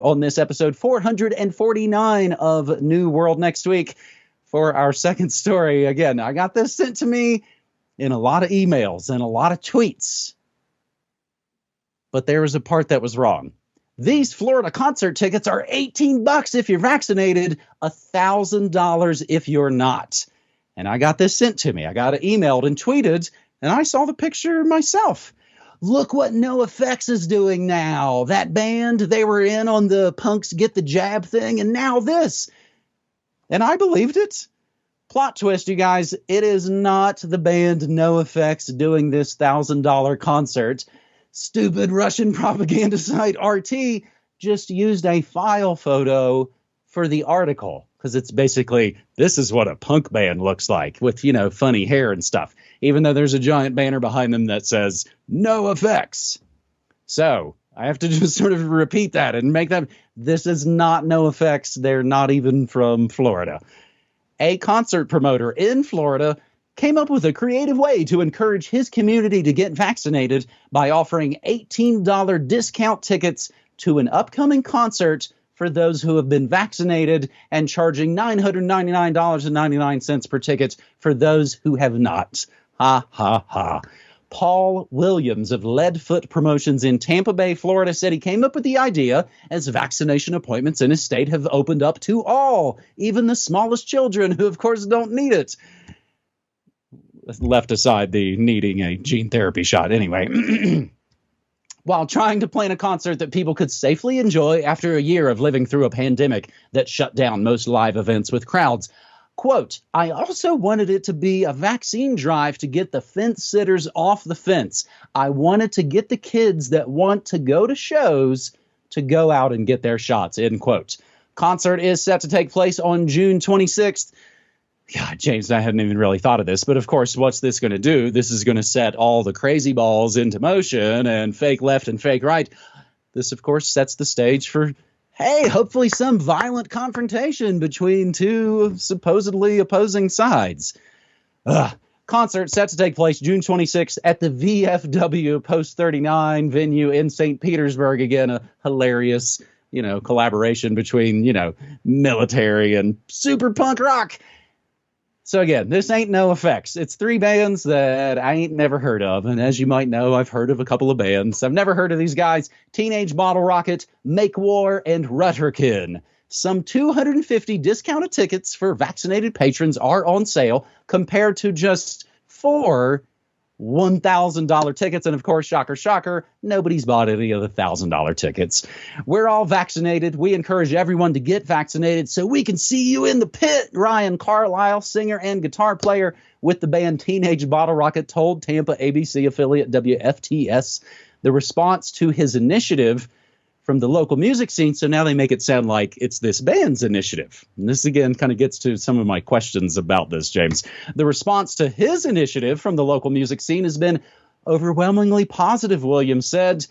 on this episode 449 of New World Next Week for our second story. Again, I got this sent to me in a lot of emails and a lot of tweets, but there was a part that was wrong. These Florida concert tickets are $18 if you're vaccinated, $1,000 if you're not. And I got this sent to me. I got it emailed and tweeted, and I saw the picture myself. Look what NoFX is doing now. That band, they were in on the punks get the jab thing, and now this. And I believed it. Plot twist, you guys, it is not the band NoFX doing this $1,000 concert. Stupid Russian propaganda site RT just used a file photo for the article, because it's basically, this is what a punk band looks like with, funny hair and stuff, even though there's a giant banner behind them that says NoFX. So I have to just sort of repeat that and make that. This is not NoFX. They're not even from Florida. A concert promoter in Florida came up with a creative way to encourage his community to get vaccinated by offering $18 discount tickets to an upcoming concert for those who have been vaccinated and charging $999.99 per ticket for those who have not. Ha, ha, ha. Paul Williams of Leadfoot Promotions in Tampa Bay, Florida, said he came up with the idea as vaccination appointments in his state have opened up to all, even the smallest children who, of course, don't need it. Left aside the needing a gene therapy shot anyway. While trying to plan a concert that people could safely enjoy after a year of living through a pandemic that shut down most live events with crowds. Quote, I also wanted it to be a vaccine drive to get the fence sitters off the fence. I wanted to get the kids that want to go to shows to go out and get their shots, end quote. Concert is set to take place on June 26th. God, James, I hadn't even really thought of this, but of course, what's this going to do? This is going to set all the crazy balls into motion and fake left and fake right. This, of course, sets the stage for, hey, hopefully some violent confrontation between two supposedly opposing sides. Concert set to take place June 26th at the VFW Post 39 venue in St. Petersburg. Again, a hilarious, collaboration between, military and super punk rock. So again, this ain't NoFX. It's three bands that I ain't never heard of. And as you might know, I've heard of a couple of bands. I've never heard of these guys. Teenage Bottle Rocket, Make War, and Rutterkin. Some 250 discounted tickets for vaccinated patrons are on sale compared to just 4 $1,000 tickets. And of course, shocker, shocker, nobody's bought any of the $1,000 tickets. We're all vaccinated. We encourage everyone to get vaccinated so we can see you in the pit. Ryan Carlisle, singer and guitar player with the band Teenage Bottle Rocket, told Tampa ABC affiliate WFTS. The response to his initiative from the local music scene, so now they make it sound like it's this band's initiative. And this, again, kind of gets to some of my questions about this, James. The response to his initiative from the local music scene has been overwhelmingly positive, Williams said.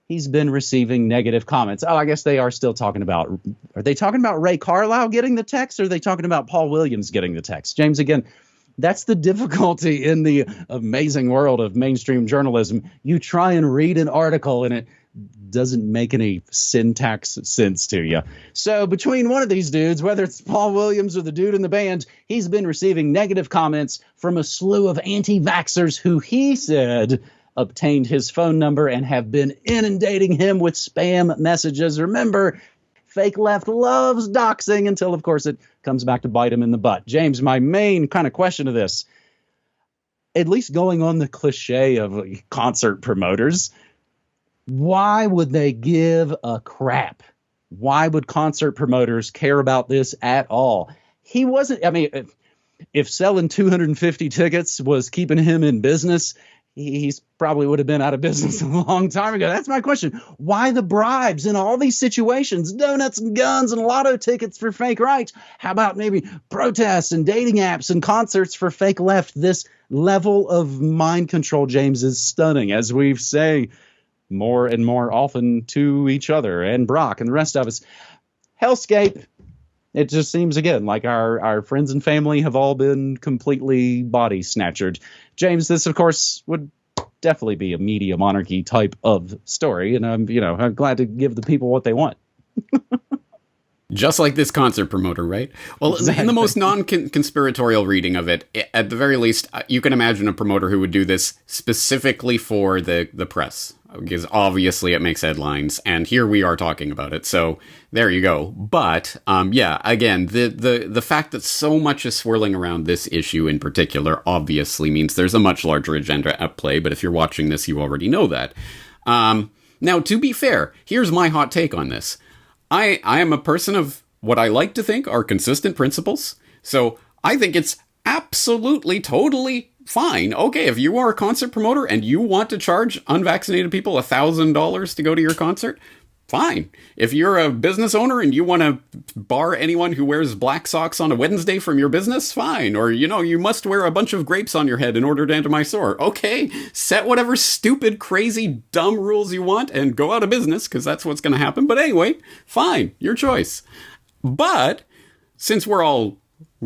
He's been receiving negative comments. Oh, I guess they are still talking about, are they talking about Ray Carlisle getting the text, or are they talking about Paul Williams getting the text? James, again, that's the difficulty in the amazing world of mainstream journalism. You try and read an article and it doesn't make any syntax sense to you. So between one of these dudes, whether it's Paul Williams or the dude in the band, he's been receiving negative comments from a slew of anti-vaxxers who he said obtained his phone number and have been inundating him with spam messages. Remember, fake left loves doxing until, of course, it comes back to bite him in the butt. James, my main kind of question to this, at least going on the cliche of concert promoters, why would they give a crap? Why would concert promoters care about this at all? He wasn't, I mean, if selling 250 tickets was keeping him in business, he's probably would have been out of business a long time ago. That's my question. Why the bribes in all these situations? Donuts and guns and lotto tickets for fake right. How about maybe protests and dating apps and concerts for fake left? This level of mind control, James, is stunning, as we've say more and more often to each other and Brock and the rest of us. Hellscape. It just seems, again, like our friends and family have all been completely body snatchered. James, this, of course, would definitely be a media monarchy type of story. And I'm glad to give the people what they want. Just like this concert promoter, right? Well, Exactly. in the most non-conspiratorial reading of it, at the very least, you can imagine a promoter who would do this specifically for the press, because obviously it makes headlines, and here we are talking about it. So there you go. But yeah, again, the fact that so much is swirling around this issue in particular obviously means there's a much larger agenda at play. But if you're watching this, you already know that. Now, to be fair, here's my hot take on this. I am a person of what I like to think are consistent principles. So I think it's absolutely, totally fine. Okay, if you are a concert promoter and you want to charge unvaccinated people $1,000 to go to your concert, fine. If you're a business owner and you want to bar anyone who wears black socks on a Wednesday from your business, fine. Or, you must wear a bunch of grapes on your head in order to enter my store. Okay, set whatever stupid, crazy, dumb rules you want and go out of business, because that's what's going to happen. But anyway, fine, your choice. But since we're all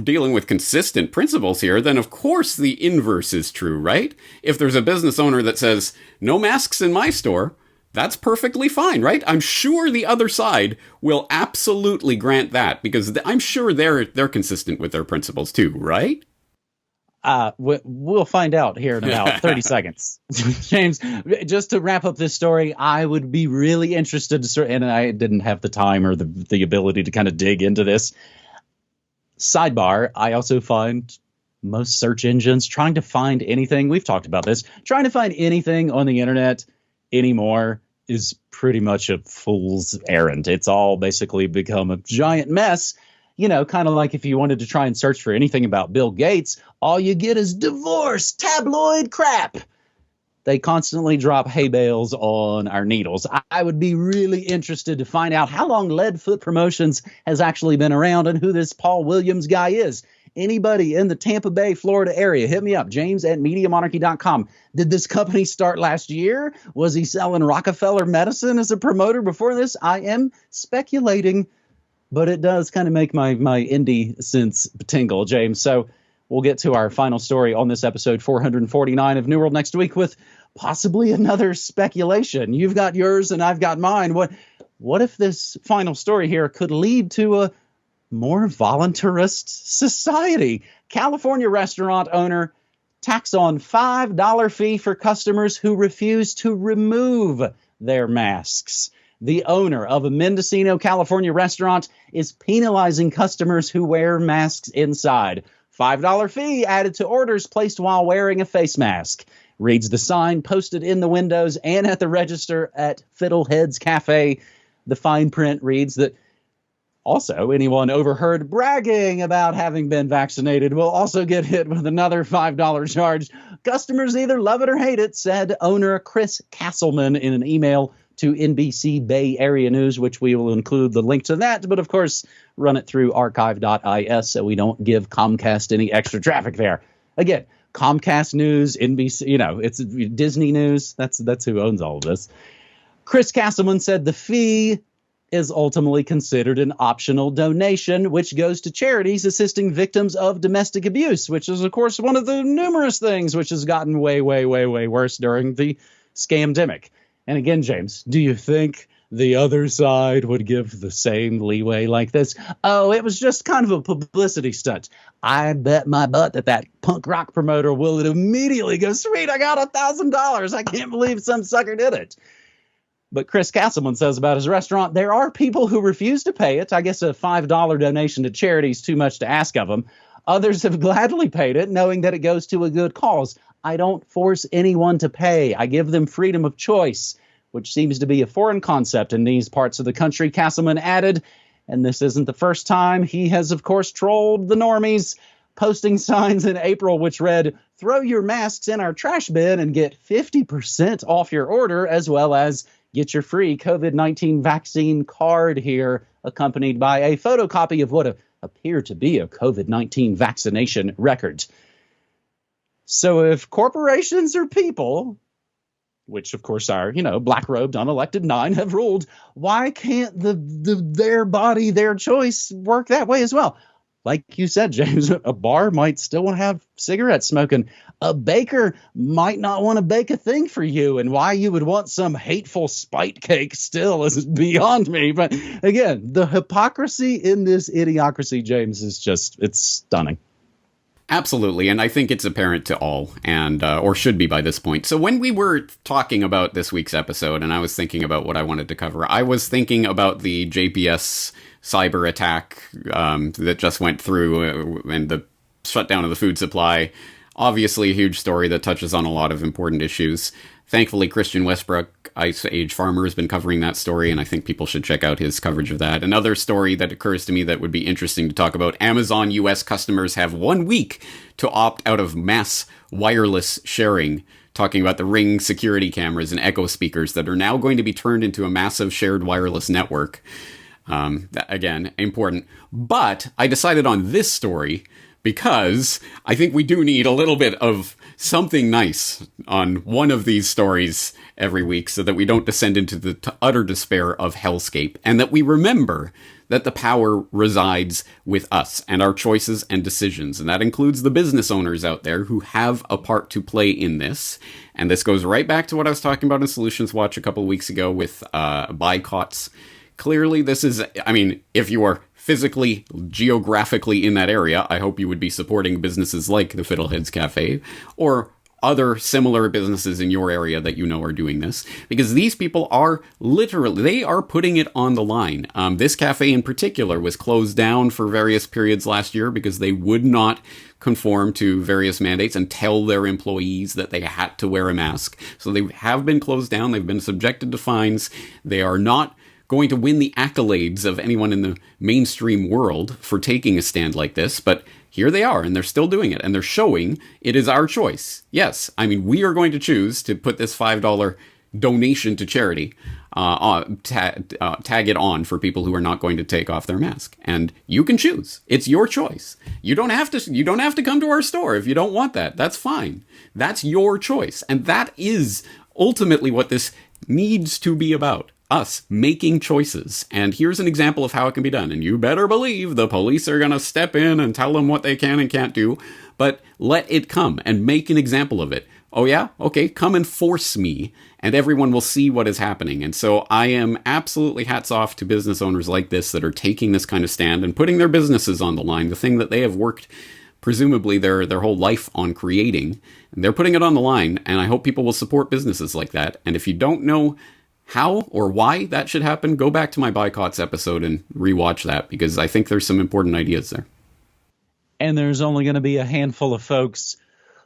dealing with consistent principles here, then of course the inverse is true, right? If there's a business owner that says, no masks in my store, that's perfectly fine, right? I'm sure the other side will absolutely grant that, because I'm sure they're consistent with their principles too, right? We'll find out here in about 30 seconds. James, just to wrap up this story, I would be really interested and I didn't have the time or the ability to kind of dig into this. Sidebar, I also find most search engines trying to find anything, we've talked about this, trying to find anything on the internet anymore is pretty much a fool's errand. It's all basically become a giant mess. Kind of like if you wanted to try and search for anything about Bill Gates, all you get is divorce, tabloid crap. They constantly drop hay bales on our needles. I would be really interested to find out how long Leadfoot Promotions has actually been around and who this Paul Williams guy is. Anybody in the Tampa Bay, Florida area, hit me up, james@MediaMonarchy.com. Did this company start last year? Was he selling Rockefeller medicine as a promoter before this? I am speculating, but it does kind of make my indie sense tingle, James. So we'll get to our final story on this episode 449 of New World next week with possibly another speculation. You've got yours and I've got mine. What if this final story here could lead to a more voluntarist society? California restaurant owner tax on $5 fee for customers who refuse to remove their masks. The owner of a Mendocino, California restaurant is penalizing customers who wear masks inside. $5 fee added to orders placed while wearing a face mask, reads the sign posted in the windows and at the register at Fiddlehead's Cafe. The fine print reads that also, anyone overheard bragging about having been vaccinated will also get hit with another $5 charge. Customers either love it or hate it, said owner Chris Castleman in an email to NBC Bay Area News, which we will include the link to that. But of course, run it through archive.is so we don't give Comcast any extra traffic there. Again, Comcast News, NBC, it's Disney News. That's who owns all of this. Chris Castleman said the fee is ultimately considered an optional donation, which goes to charities assisting victims of domestic abuse, which is, of course, one of the numerous things which has gotten way, way, way, way worse during the scamdemic. And again, James, do you think the other side would give the same leeway like this? Oh, it was just kind of a publicity stunt. I bet my butt that punk rock promoter will immediately go, sweet, I got $1,000. I can't believe some sucker did it. But Chris Castleman says about his restaurant, there are people who refuse to pay it. I guess a $5 donation to charity is too much to ask of them. Others have gladly paid it, knowing that it goes to a good cause. I don't force anyone to pay. I give them freedom of choice, which seems to be a foreign concept in these parts of the country, Castleman added. And this isn't the first time. He has, of course, trolled the normies, posting signs in April which read, throw your masks in our trash bin and get 50% off your order, as well as get your free COVID-19 vaccine card here, accompanied by a photocopy of what appeared to be a COVID-19 vaccination record. So if corporations or people, which of course are, black-robed, unelected 9 have ruled, why can't their body, their choice work that way as well? like you said, James, a bar might still want to have cigarette smoking. A baker might not want to bake a thing for you. And why you would want some hateful spite cake still is beyond me. But again, the hypocrisy in this idiocracy, James, is just, it's stunning. Absolutely, and I think it's apparent to all, and or should be by this point. So when we were talking about this week's episode, and I was thinking about what I wanted to cover, I was thinking about the JPS cyber attack that just went through and the shutdown of the food supply. Obviously a huge story that touches on a lot of important issues. Thankfully, Christian Westbrook, Ice Age Farmer, has been covering that story, and I think people should check out his coverage of that. Another story that occurs to me that would be interesting to talk about: Amazon US customers have 1 week to opt out of mass wireless sharing, talking about the Ring security cameras and Echo speakers that are now going to be turned into a massive shared wireless network. Again, important. But I decided on this story because I think we do need a little bit of something nice on one of these stories every week so that we don't descend into the utter despair of hellscape, and that we remember that the power resides with us and our choices and decisions. And that includes the business owners out there who have a part to play in this. And this goes right back to what I was talking about in Solutions Watch a couple of weeks ago with boycotts. Clearly, this is, I mean, if you are physically, geographically in that area, I hope you would be supporting businesses like the Fiddleheads Cafe or other similar businesses in your area that you know are doing this, because these people are literally, they are putting it on the line. This cafe in particular was closed down for various periods last year because they would not conform to various mandates and tell their employees that they had to wear a mask. So they have been closed down. They've been subjected to fines. They are not going to win the accolades of anyone in the mainstream world for taking a stand like this, but here they are, and they're still doing it, and they're showing it is our choice. Yes, I mean, we are going to choose to put this $5 donation to charity, tag it on for people who are not going to take off their mask, and you can choose. It's your choice. You don't have to come to our store if you don't want that. That's fine. That's your choice, and that is ultimately what this needs to be about. Us making choices. And here's an example of how it can be done. And you better believe the police are going to step in and tell them what they can and can't do. But let it come and make an example of it. Oh yeah? Okay, come and force me. And everyone will see what is happening. And so I am absolutely hats off to business owners like this that are taking this kind of stand and putting their businesses on the line. The thing that they have worked presumably their whole life on creating. And they're putting it on the line. And I hope people will support businesses like that. And if you don't know how or why that should happen, go back to my boycotts episode and rewatch that, because I think there's some important ideas there. And there's only going to be a handful of folks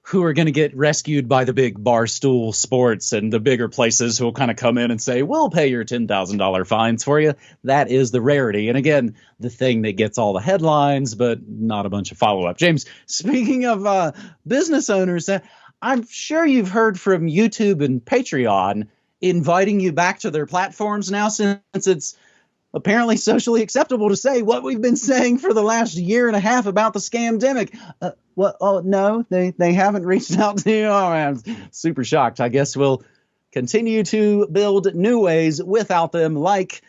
who are going to get rescued by the big Barstool Sports and the bigger places who will kind of come in and say, we'll pay your $10,000 fines for you. That is the rarity. And again, the thing that gets all the headlines, but not a bunch of follow-up. James, speaking of business owners, I'm sure you've heard from YouTube and Patreon inviting you back to their platforms now, since it's apparently socially acceptable to say what we've been saying for the last year and a half about the scamdemic. Oh, no, they haven't reached out to you. Oh, I'm super shocked. I guess we'll continue to build new ways without them, like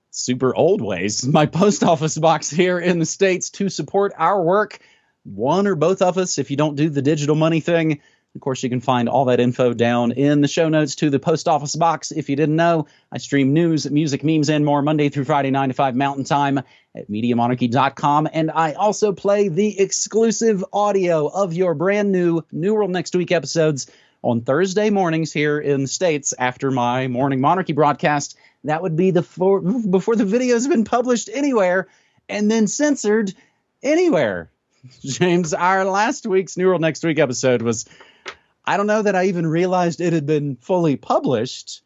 super old ways. My post office box here in the States to support our work. One or both of us, if you don't do the digital money thing. Of course, you can find all that info down in the show notes to the post office box. If you didn't know, I stream news, music, memes, and more Monday through Friday, 9 to 5 Mountain Time at MediaMonarchy.com. And I also play the exclusive audio of your brand new New World Next Week episodes on Thursday mornings here in the States after my Morning Monarchy broadcast. That would be before the video has been published anywhere and then censored anywhere. James, our last week's New World Next Week episode was, I don't know that I even realized it had been fully published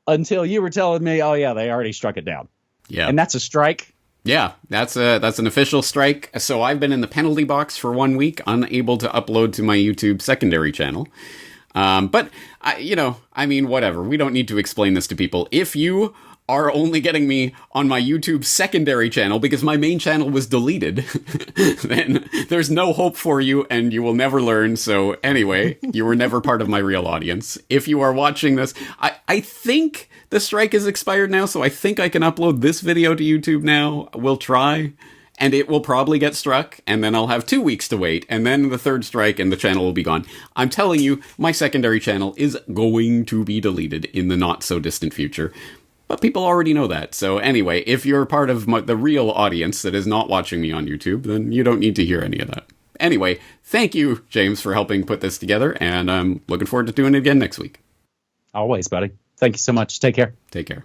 until you were telling me, oh yeah, they already struck it down. Yeah. And that's a strike. Yeah, that's an official strike. So I've been in the penalty box for 1 week, unable to upload to my YouTube secondary channel. But whatever. We don't need to explain this to people. If you are only getting me on my YouTube secondary channel because my main channel was deleted, then there's no hope for you and you will never learn. So anyway, you were never part of my real audience. If you are watching this, I think the strike is expired now, so I think I can upload this video to YouTube now. We'll try. and it will probably get struck, and then I'll have 2 weeks to wait, and then the third strike, and the channel will be gone. I'm telling you, my secondary channel is going to be deleted in the not-so-distant future. But people already know that. So anyway, if you're part of the real audience that is not watching me on YouTube, then you don't need to hear any of that. Anyway, thank you, James, for helping put this together, and I'm looking forward to doing it again next week. Always, buddy. Thank you so much. Take care. Take care.